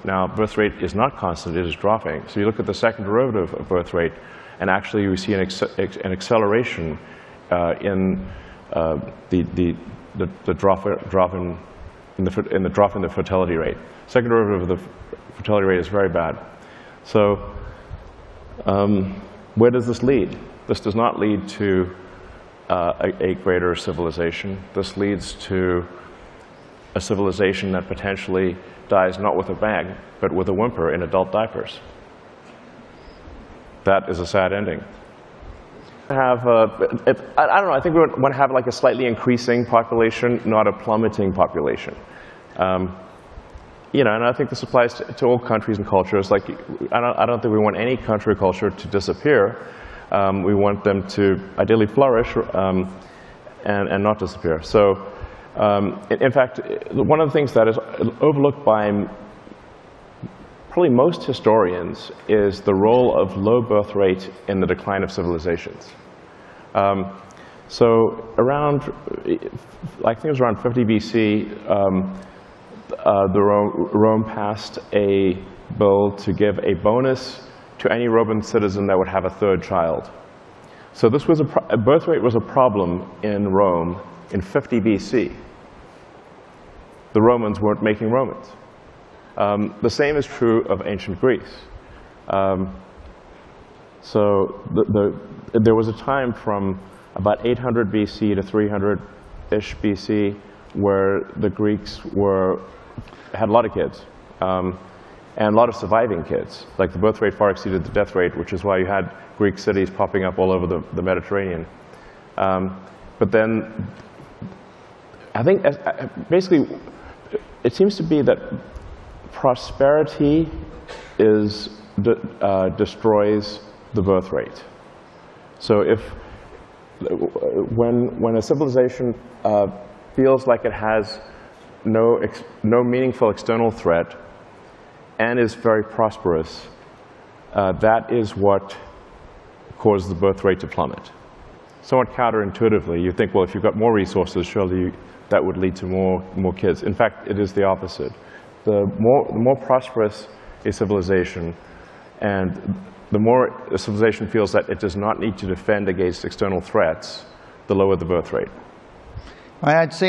Now, birth rate is not constant, it is dropping. So you look at the second derivative of birth rate, and actually you see an acceleration in the drop in the fertility rate. Second derivative of the fertility rate is very bad. So where does this lead? This does not lead to a greater civilization. This leads to a civilization that potentially dies not with a bang, but with a whimper in adult diapers. That is a sad ending. I don't know, I think we want to have like a slightly increasing population, not a plummeting population. You know, and I think this applies to all countries and cultures. Like, I don't think we want any country or culture to disappear. We want them to ideally flourish and not disappear. So, in fact, one of the things that is overlooked by probably most historians is the role of low birth rate in the decline of civilizations. So around, I think it was around 50 BC, Rome passed a bill to give a bonus to any Roman citizen that would have a third child. So this was birth rate was a problem in Rome in 50 BC. The Romans weren't making Romans. The same is true of ancient Greece. So there was a time from about 800 BC to 300-ish BC where the Greeks had a lot of kids, and a lot of surviving kids. Like the birth rate far exceeded the death rate, which is why you had Greek cities popping up all over the Mediterranean. But then, I think basically, it seems to be that prosperity destroys the birth rate. So when a civilization feels like it has no meaningful external threat and is very prosperous, that is what causes the birth rate to plummet. Somewhat counterintuitively, you think, well, if you've got more resources, surely that would lead to more kids. In fact, it is the opposite. The more prosperous a civilization, and the more a civilization feels that it does not need to defend against external threats, the lower the birth rate. I'd say